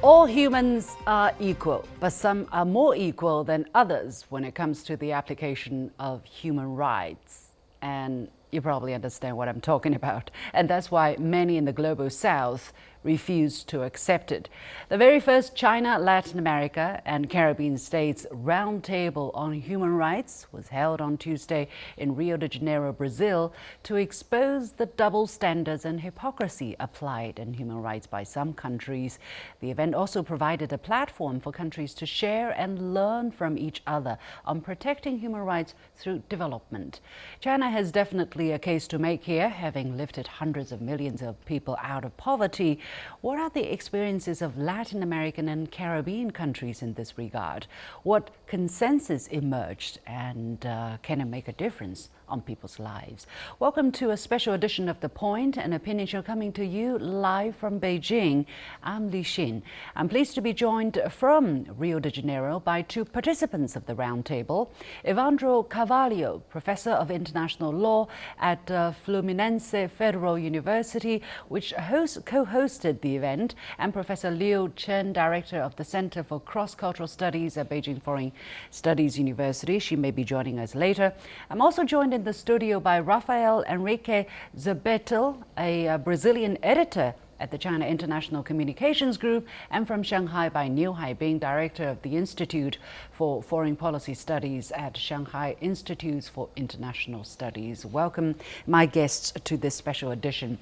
All humans are equal, but some are more equal than others when it comes to the application of human rights. And you probably understand what I'm talking about. And that's why many in the global south refuse to accept it. The very first China, Latin America, and Caribbean states Roundtable on Human Rights was held on Tuesday in Rio de Janeiro, Brazil, to expose the double standards and hypocrisy applied in human rights by some countries. The event also provided a platform for countries to share and learn from each other on protecting human rights through development. China has definitely a case to make here, having lifted hundreds of millions of people out of poverty. What are the experiences of Latin American and Caribbean countries in this regard? What consensus emerged, and can it make a difference on people's lives? Welcome to a special edition of The Point, an opinion show coming to you live from Beijing. I'm Li Xin. I'm pleased to be joined from Rio de Janeiro by two participants of the Roundtable. Evandro Carvalho, Professor of International Law at Fluminense Federal University, which co-hosted the event, and Professor Liu Chen, Director of the Center for Cross-Cultural Studies at Beijing Foreign Studies University. She may be joining us later. I'm also joined in the studio by Rafael Henrique Zabetel, a Brazilian editor at the China International Communications Group, and from Shanghai by Niu Haibing, Director of the Institute for Foreign Policy Studies at Shanghai Institutes for International Studies. Welcome, my guests, to this special edition.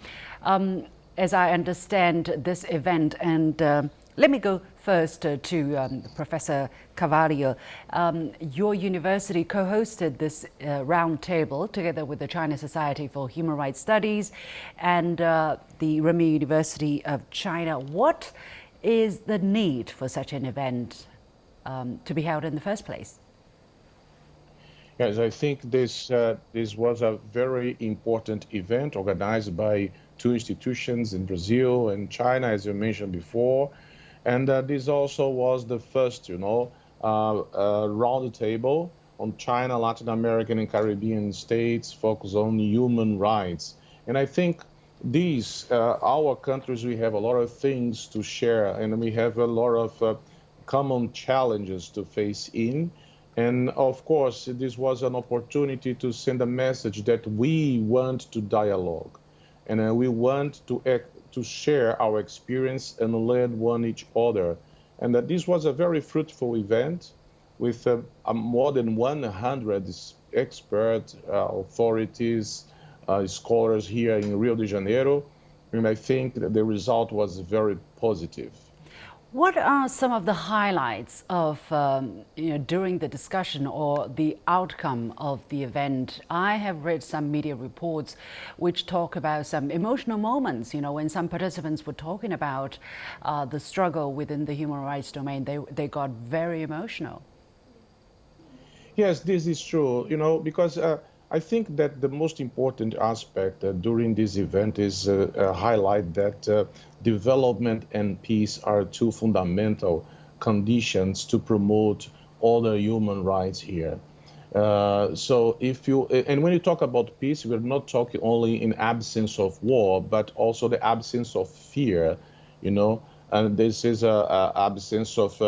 As I understand this event, and let me go first to Professor Carvalho. Your university co-hosted this roundtable together with the China Society for Human Rights Studies and the Renmin University of China. What is the need for such an event to be held in the first place? Yes, I think this was a very important event organized by two institutions in Brazil and China, as you mentioned before. And this also was the first, round table on China, Latin American and Caribbean states focused on human rights. And I think these, our countries, we have a lot of things to share, and we have a lot of common challenges to face in. And of course, this was an opportunity to send a message that we want to dialogue, and we want to share our experience and learn one each other. And that this was a very fruitful event with more than 100 experts, authorities, scholars here in Rio de Janeiro. And I think that the result was very positive. What are some of the highlights of during the discussion or the outcome of the event? I have read some media reports which talk about some emotional moments. When some participants were talking about the struggle within the human rights domain, they got very emotional. Yes, this is true. Because I think that the most important aspect during this event is highlight that development and peace are two fundamental conditions to promote all the human rights here. So and when you talk about peace, we're not talking only in absence of war, but also the absence of fear, and this is a absence of,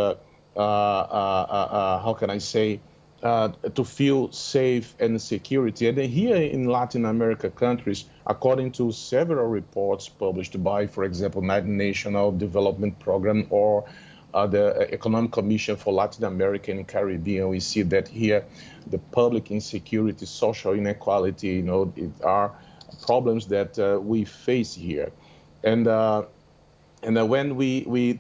how can I say, to feel safe and security. And here in Latin America countries, according to several reports published by, for example, National Development Program or the Economic Commission for Latin America and Caribbean, we see that here the public insecurity, social inequality, it are problems that we face here. And when we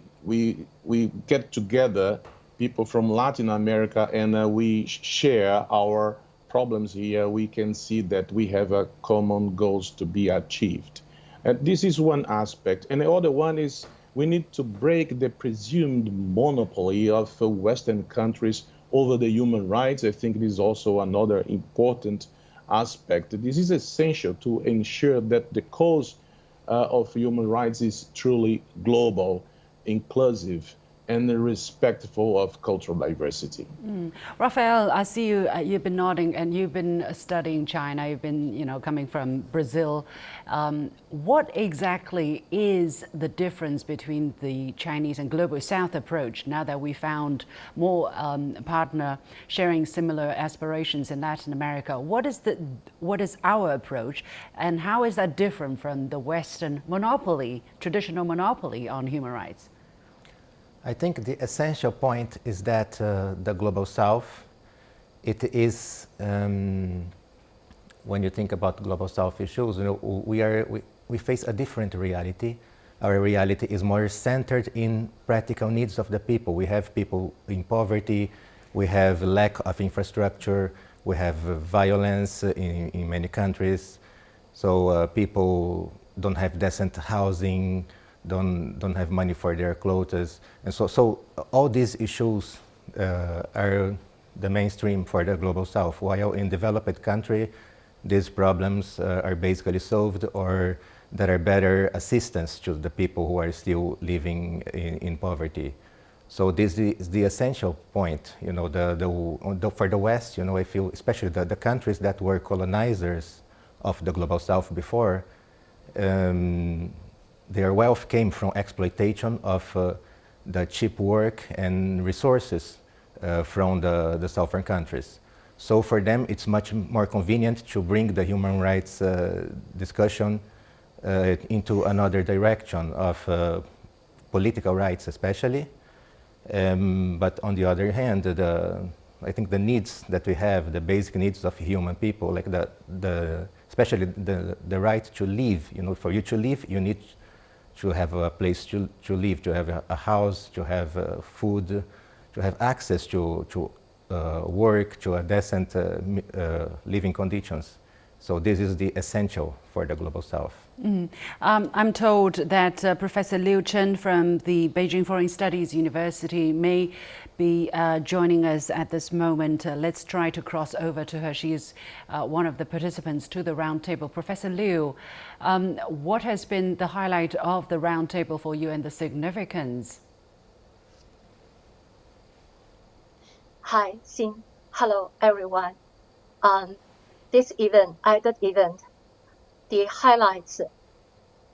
get together, people from Latin America, and we share our problems here, we can see that we have a common goals to be achieved. And this is one aspect. And the other one is we need to break the presumed monopoly of Western countries over the human rights. I think this is also another important aspect. This is essential to ensure that the cause of human rights is truly global, inclusive, and respectful of cultural diversity. Raphael, I see you. You've been nodding, and you've been studying China. You've been, coming from Brazil. What exactly is the difference between the Chinese and Global South approach? Now that we found more partner sharing similar aspirations in Latin America, what is our approach, and how is that different from the Western monopoly, traditional monopoly on human rights? I think the essential point is that the Global South, it is, when you think about Global South issues, we face a different reality. Our reality is more centered in practical needs of the people. We have people in poverty, we have lack of infrastructure, we have violence in many countries. So people don't have decent housing, don't have money for their clothes, and so all these issues are the mainstream for the Global South. While in developed country, these problems are basically solved, or there are better assistance to the people who are still living in poverty. So this is the essential point. For the West, I feel especially the countries that were colonizers of the Global South before. Their wealth came from exploitation of the cheap work and resources from the southern countries. So for them, it's much more convenient to bring the human rights discussion into another direction of political rights especially. But on the other hand, I think the needs that we have, the basic needs of human people, like especially the right to live. For you to live, you need to have a place to live, to have a house, to have food, to have access to work, to a decent living conditions. So this is the essential for the Global South. I'm told that Professor Liu Chen from the Beijing Foreign Studies University may be joining us at this moment. Let's try to cross over to her. She is one of the participants to the roundtable. Professor Liu, what has been the highlight of the roundtable for you and the significance? Hi, Xin. Hello, everyone. This event, the highlights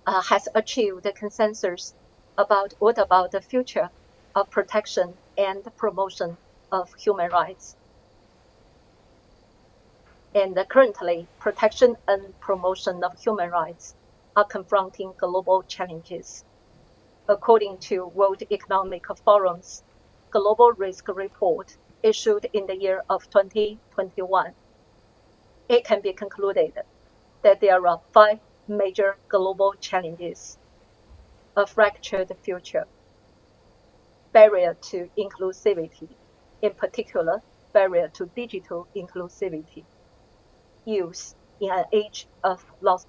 has achieved the consensus about what about the future of protection and promotion of human rights. And currently, protection and promotion of human rights are confronting global challenges. According to World Economic Forum's Global Risk Report issued in the year of 2021, it can be concluded that there are 5 major global challenges: a fractured future, barrier to inclusivity, in particular, barrier to digital inclusivity, youth in an age of lost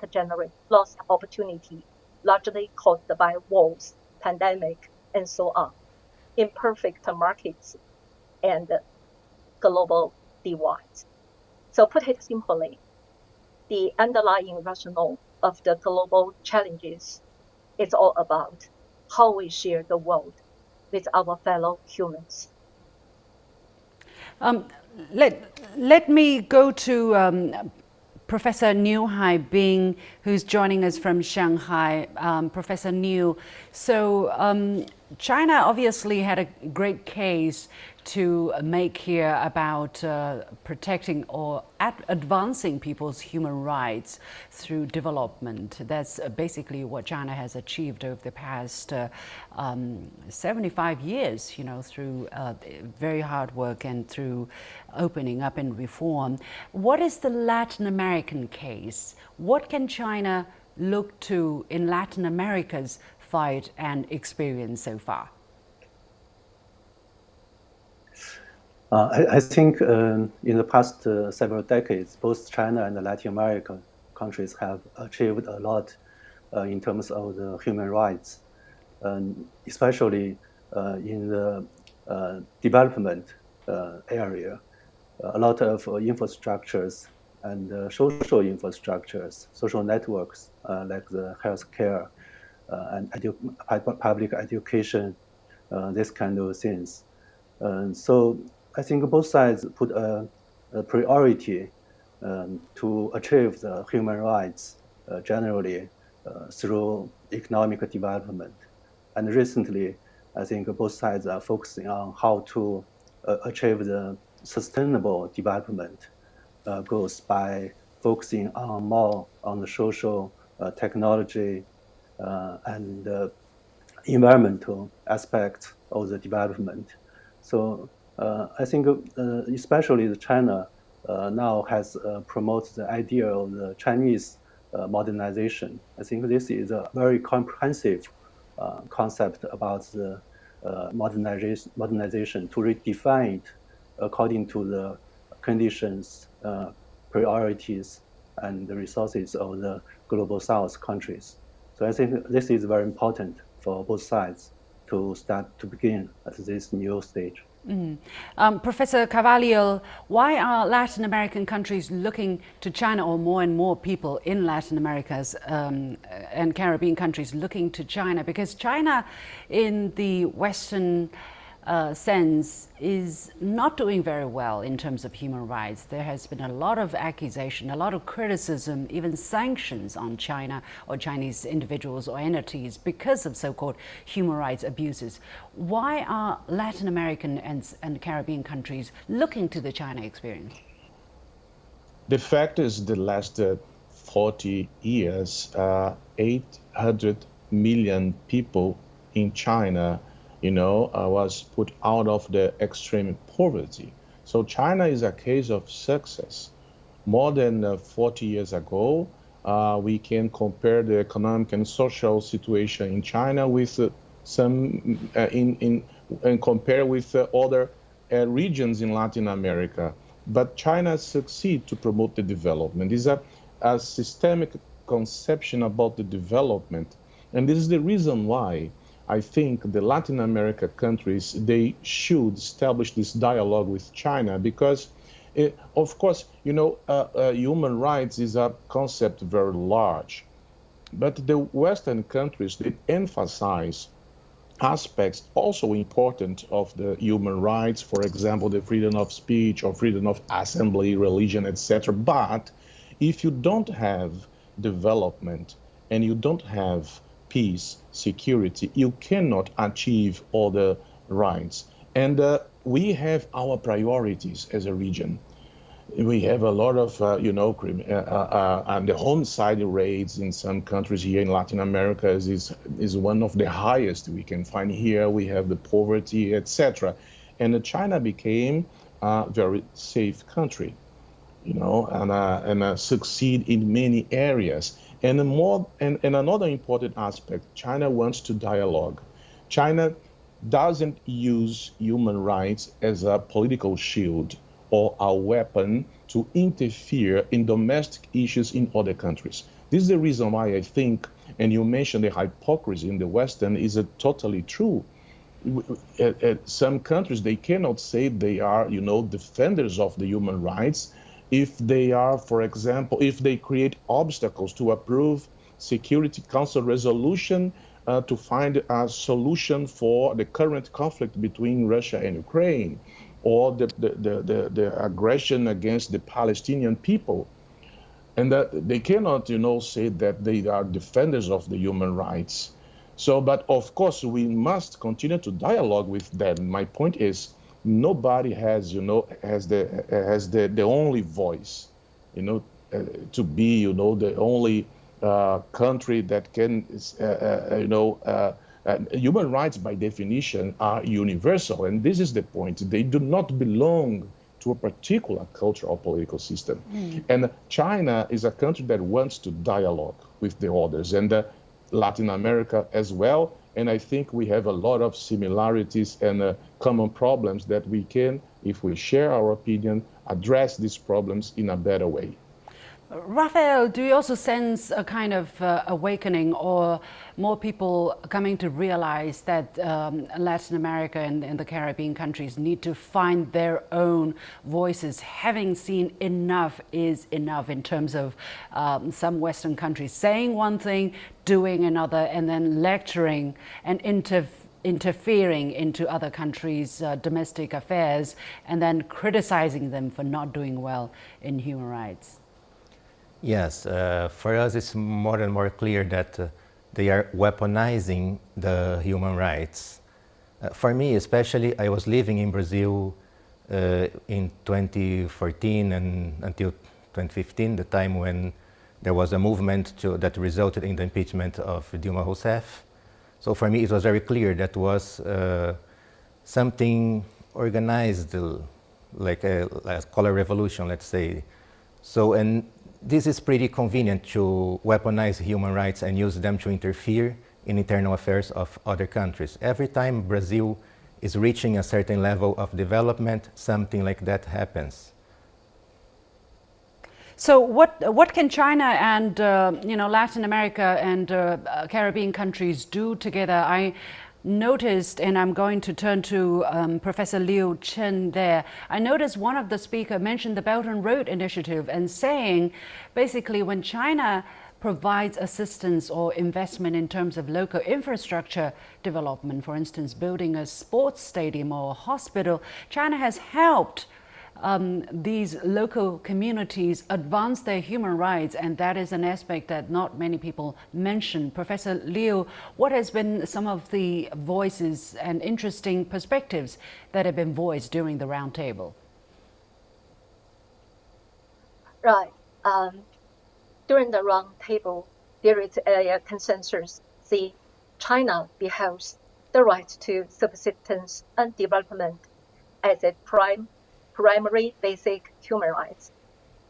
opportunity, largely caused by wars, pandemic, and so on, imperfect markets, and global divides. So put it simply, the underlying rationale of the global challenges is all about how we share the world with our fellow humans. Let me go to Professor Niu Haibing, who's joining us from Shanghai. Professor Niu, so China obviously had a great case to make here about protecting or advancing people's human rights through development. That's basically what China has achieved over the past 75 years, through very hard work and through opening up and reform. What is the Latin American case? What can China look to in Latin America's fight and experience so far? I think in the past several decades, both China and the Latin American countries have achieved a lot in terms of the human rights, especially in the development area. A lot of infrastructures and social infrastructures, social networks like the healthcare and public education this kind of things. So I think both sides put a priority to achieve the human rights generally through economic development. And recently, I think both sides are focusing on how to achieve the sustainable development goals by focusing on more on the social, technology, and environmental aspects of the development. So I think especially China now has promoted the idea of the Chinese modernization. I think this is a very comprehensive concept about the modernization to redefine it according to the conditions, priorities, and the resources of the global South countries. So I think this is very important for both sides to start to begin at this new stage. Professor Carvalho, why are Latin American countries looking to China, or more and more people in Latin America's and Caribbean countries looking to China? Because China, in the Western sense, is not doing very well in terms of human rights. There has been a lot of accusation, a lot of criticism, even sanctions on China or Chinese individuals or entities because of so-called human rights abuses. Why are Latin American and Caribbean countries looking to the China experience? The fact is, the last 40 years, 800 million people in China was put out of the extreme poverty. So China is a case of success. More than 40 years ago, we can compare the economic and social situation in China with and compare with other regions in Latin America. But China succeeds to promote the development. It's a systemic conception about the development. And this is the reason why I think the Latin America countries, they should establish this dialogue with China because, of course, human rights is a concept very large. But the Western countries, they emphasize aspects also important of the human rights, for example, the freedom of speech or freedom of assembly, religion, etc. But if you don't have development and you don't have peace, security, you cannot achieve all the rights. And we have our priorities as a region. We have a lot of, and the homicide rates in some countries here in Latin America is one of the highest we can find here. We have the poverty, etc. And China became a very safe country, and succeed in many areas. And another important aspect, China wants to dialogue. China doesn't use human rights as a political shield or a weapon to interfere in domestic issues in other countries. This is the reason why I think, and you mentioned the hypocrisy in the Western, is totally true. Some countries, they cannot say they are, defenders of the human rights if they are, for example, if they create obstacles to approve Security Council resolution to find a solution for the current conflict between Russia and Ukraine, or the aggression against the Palestinian people. And that they cannot, say that they are defenders of the human rights. So, but of course, we must continue to dialogue with them. My point is, nobody has, has the only voice, to be, the only country that can, human rights by definition are universal. And this is the point. They do not belong to a particular culture or political system. And China is a country that wants to dialogue with the others, and Latin America as well. And I think we have a lot of similarities and common problems that we can, if we share our opinion, address these problems in a better way. Rafael, do you also sense a kind of awakening, or more people coming to realize that Latin America and the Caribbean countries need to find their own voices, having seen enough is enough in terms of some Western countries saying one thing, doing another, and then lecturing and interfering into other countries' domestic affairs and then criticizing them for not doing well in human rights? Yes, for us it's more and more clear that they are weaponizing the human rights. For me, especially, I was living in Brazil in 2014 and until 2015, the time when there was a movement that resulted in the impeachment of Dilma Rousseff. So for me, it was very clear that was something organized, like a color revolution, let's say. So, and this is pretty convenient to weaponize human rights and use them to interfere in internal affairs of other countries. Every time Brazil is reaching a certain level of development, something like that happens. So what can China and Latin America and Caribbean countries do together? I noticed, and I'm going to turn to Professor Liu Chen there. I noticed one of the speakers mentioned the Belt and Road Initiative and saying basically when China provides assistance or investment in terms of local infrastructure development, for instance, building a sports stadium or a hospital, China has helped these local communities advance their human rights, and that is an aspect that not many people mention. Professor Liu, what has been some of the voices and interesting perspectives that have been voiced during the roundtable? Right. During the roundtable, there is a consensus. See, China beholds the right to subsistence and development as a primary basic human rights,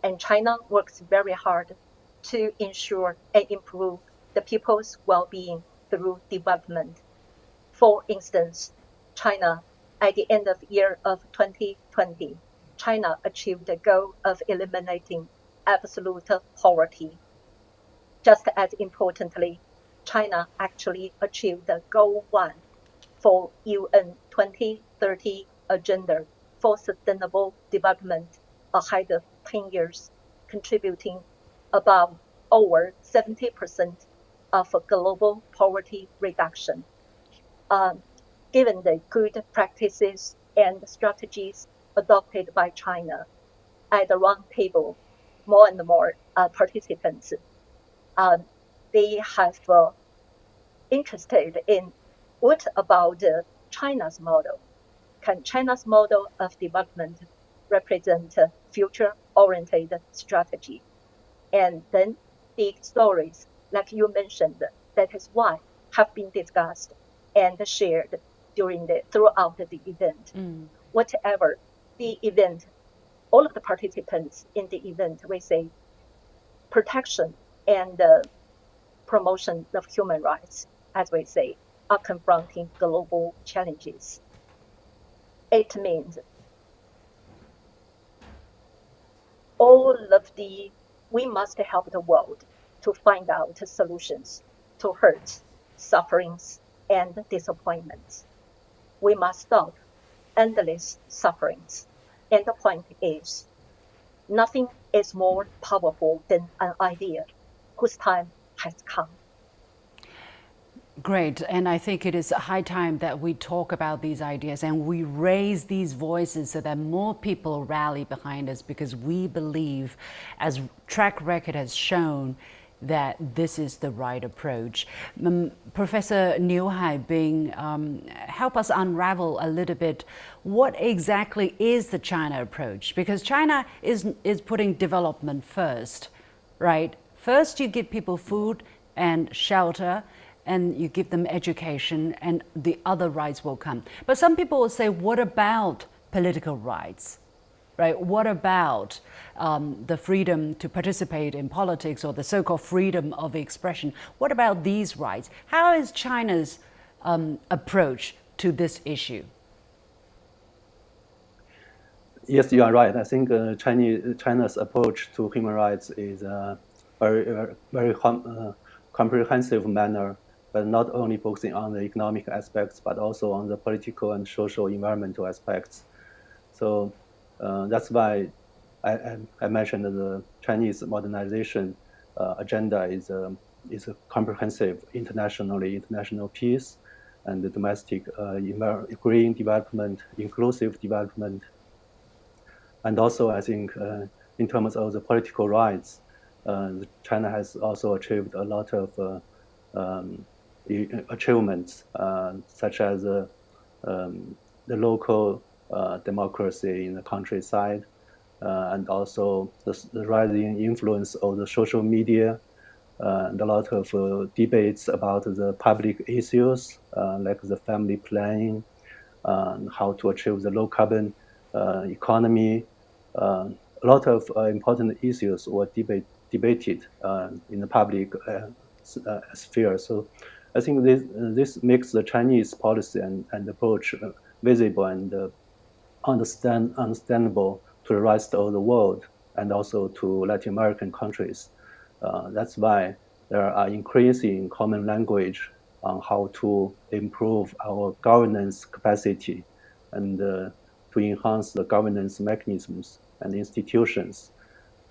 and China works very hard to ensure and improve the people's well-being through development. For instance, China, at the end of the year of 2020, China achieved the goal of eliminating absolute poverty. Just as importantly, China actually achieved the goal 1 for UN 2030 agenda for sustainable development ahead of 10 years, contributing about over 70% of global poverty reduction. Given the good practices and strategies adopted by China, at the roundtable, more and more participants, they have interested in what about China's model? Can China's model of development represent a future-oriented strategy? And then the stories, like you mentioned, that is why have been discussed and shared throughout the event. Whatever the event, all of the participants in the event, we say protection and promotion of human rights, as we say, are confronting global challenges. It means we must help the world to find out solutions to hurts, sufferings, and disappointments. We must stop endless sufferings. And the point is, nothing is more powerful than an idea whose time has come. Great, and I think it is high time that we talk about these ideas and we raise these voices so that more people rally behind us, because we believe, as track record has shown, that this is the right approach. Professor Niu Haibing, help us unravel a little bit what exactly is the China approach, because China is putting development first, right? First you give people food and shelter, and you give them education, and the other rights will come. But some people will say, what about political rights? Right? What about the freedom to participate in politics, or the so-called freedom of expression? What about these rights? How is China's approach to this issue? Yes, you are right. I think China's approach to human rights is a very comprehensive manner, but not only focusing on the economic aspects, but also on the political and social environmental aspects. So that's why I mentioned the Chinese modernization agenda is a comprehensive international peace, and the domestic green development, inclusive development. And also, I think in terms of the political rights, China has also achieved a lot of achievements, such as the local democracy in the countryside, and also the rising influence of the social media, and a lot of debates about the public issues, like the family planning, how to achieve the low carbon economy. A lot of important issues were debated in the public sphere. So I think this makes the Chinese policy and approach visible and understandable to the rest of the world and also to Latin American countries. That's why there are increasing common language on how to improve our governance capacity and to enhance the governance mechanisms and institutions.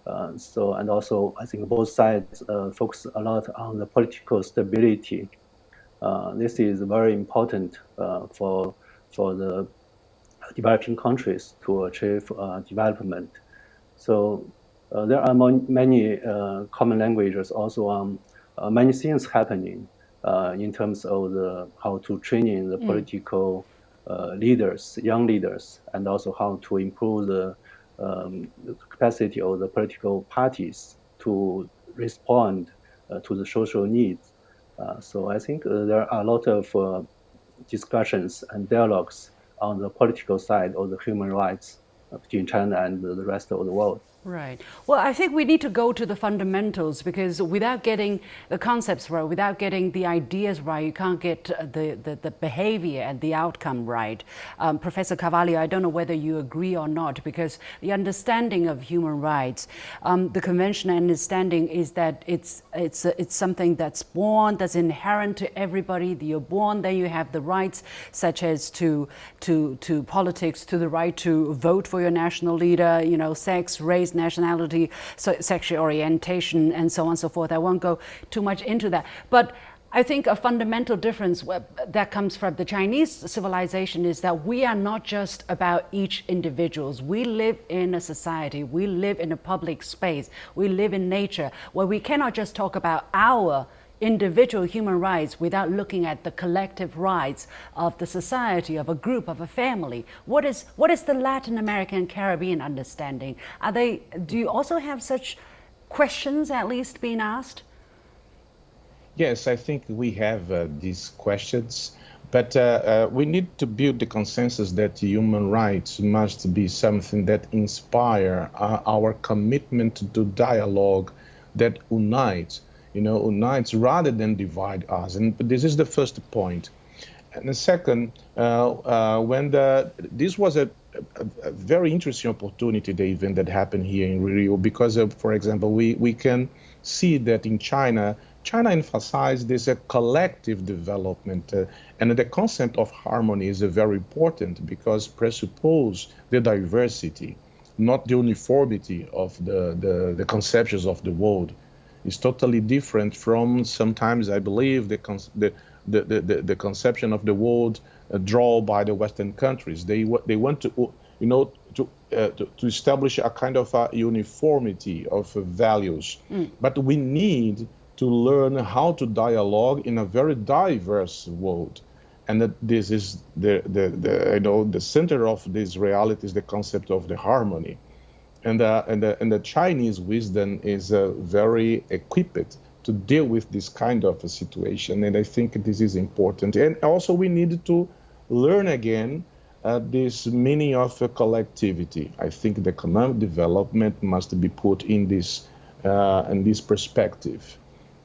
And also, I think both sides focus a lot on the political stability. This is very important for the developing countries to achieve development. So there are many common languages also on many things happening in terms of how to train the political leaders, young leaders, and also how to improve the capacity of the political parties to respond to the social needs. So I think there are a lot of discussions and dialogues on the political side of the human rights between China and the rest of the world. Right. Well, I think we need to go to the fundamentals, because without getting the concepts right, without getting the ideas right, you can't get the behavior and the outcome right. Professor Carvalho, I don't know whether you agree or not, because the understanding of human rights, the conventional understanding is that it's something that's born, that's inherent to everybody. You're born, then you have the rights, such as to politics, to the right to vote for your national leader, you know, sex, race, nationality, sexual orientation, and so on and so forth. I won't go too much into that. But I think a fundamental difference that comes from the Chinese civilization is that we are not just about each individuals. We live in a society, we live in a public space, we live in nature, where we cannot just talk about our individual human rights without looking at the collective rights of the society, of a group, of a family. What is the Latin American Caribbean understanding? Do you also have such questions at least being asked? Yes, I think we have these questions, but we need to build the consensus that human rights must be something that inspire our commitment to dialogue that unites rather than divide us. And this is the first point. And the second, this was a very interesting opportunity, the event that happened here in Rio, because, for example, we can see that in China emphasized this collective development, and the concept of harmony is very important because presuppose the diversity, not the uniformity of the conceptions of the world. Is totally different from sometimes, I believe, the conception of the world drawn by the Western countries. They want to establish a kind of a uniformity of values, but we need to learn how to dialogue in a very diverse world, and that this is the center of this reality is the concept of the harmony. And the Chinese wisdom is very equipped to deal with this kind of a situation, and I think this is important. And also we need to learn again this meaning of collectivity. I think the economic development must be put in this perspective.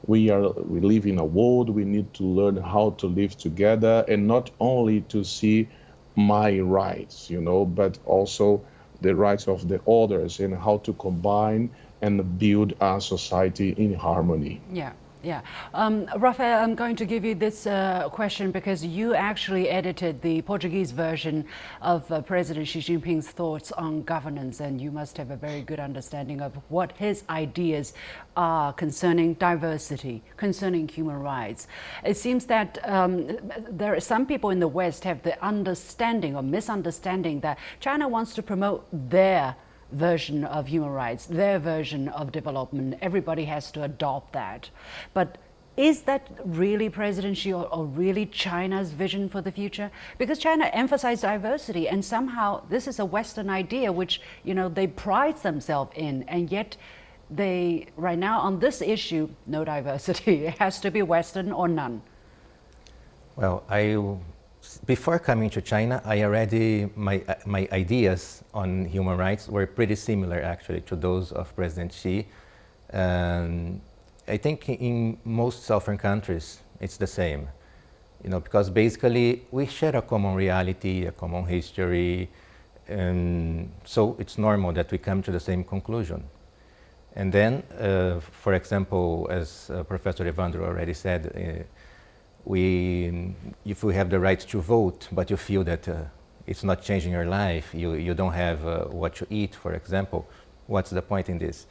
We live in a world. We need to learn how to live together, and not only to see my rights, but also the rights of the others, and how to combine and build our society in harmony. Yeah. Yeah. Rafael, I'm going to give you this question because you actually edited the Portuguese version of President Xi Jinping's thoughts on governance, and you must have a very good understanding of what his ideas are concerning diversity, concerning human rights. It seems that there are some people in the West have the understanding or misunderstanding that China wants to promote their version of human rights, their version of development. Everybody has to adopt that. But is that really President Xi or really China's vision for the future? Because China emphasized diversity, and somehow this is a Western idea which, you know, they pride themselves in, and yet they, right now on this issue, no diversity. It has to be Western or none. Well, before coming to China, my ideas on human rights were pretty similar actually to those of President Xi. I think in most Southern countries it's the same, you know, because basically we share a common reality, a common history, and so it's normal that we come to the same conclusion. And then, for example, as Professor Evandro already said, if we have the right to vote, but you feel that it's not changing your life, you don't have what to eat, for example, what's the point in this?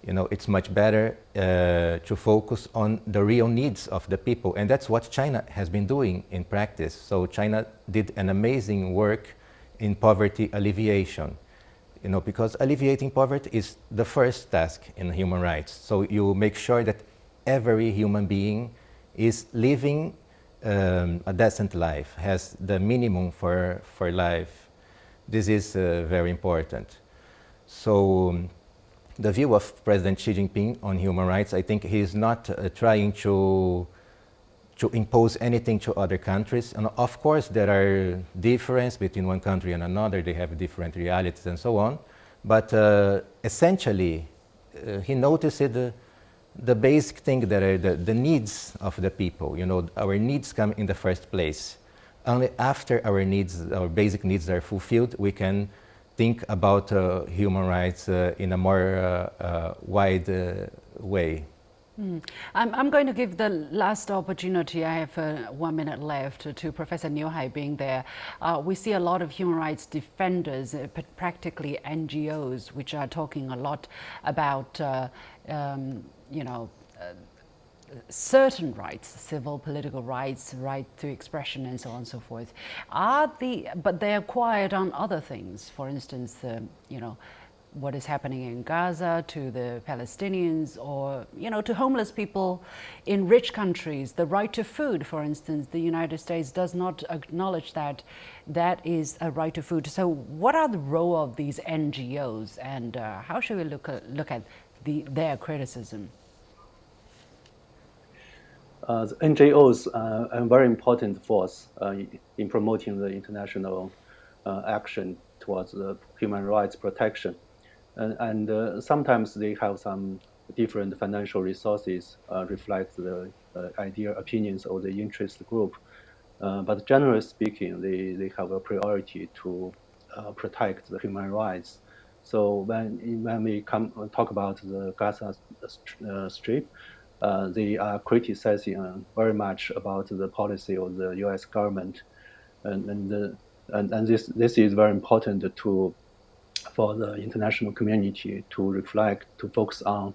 You know, it's much better to focus on the real needs of the people, and that's what China has been doing in practice. So China did an amazing work in poverty alleviation, you know, because alleviating poverty is the first task in human rights. So you make sure that every human being is living a decent life, has the minimum for life. This is very important. So the view of President Xi Jinping on human rights, I think he is not trying to impose anything to other countries. And of course, there are differences between one country and another. They have different realities and so on. But essentially, he noticed the basic thing that are the needs of the people. You know, our needs come in the first place. Only after our needs, our basic needs are fulfilled, we can think about human rights in a more wide way. I'm going to give the last opportunity, I have 1 minute left, to Professor Niu Haibing there. We see a lot of human rights defenders, practically NGOs, which are talking a lot about you know, certain rights, civil, political rights, right to expression, and so on and so forth. But they are quiet on other things. For instance, you know, what is happening in Gaza to the Palestinians, or, you know, to homeless people in rich countries. The right to food, for instance, the United States does not acknowledge that that is a right to food. So what are the role of these NGOs, and how should we look at their criticism? The NGOs are a very important force in promoting the international action towards the human rights protection. And sometimes they have some different financial resources reflect the opinions of the interest group. But generally speaking, they have a priority to protect the human rights. So when we talk about the Gaza Strip, they are criticizing very much about the policy of the U.S. government, and this is very important for the international community to reflect, to focus on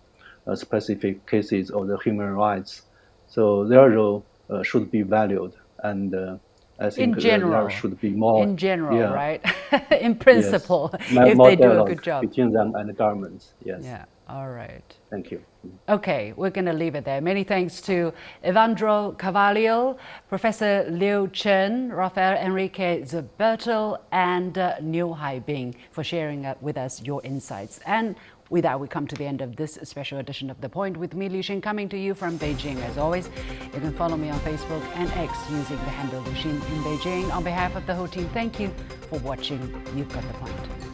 specific cases of the human rights. So their role should be valued, and I think there should be more. In general, yeah. Right? In principle, yes. If they do a good job. Between them and the governments, yes. Yeah, all right. Thank you. Okay, we're going to leave it there. Many thanks to Evandro Carvalho, Professor Liu Chen, Rafael Enrique Zerberto, and Niu Haibing for sharing with us your insights. And with that, we come to the end of this special edition of The Point with me, Liu Xin, coming to you from Beijing. As always, you can follow me on Facebook and X using the handle Liu Xin in Beijing. On behalf of the whole team, thank you for watching. You've got The Point.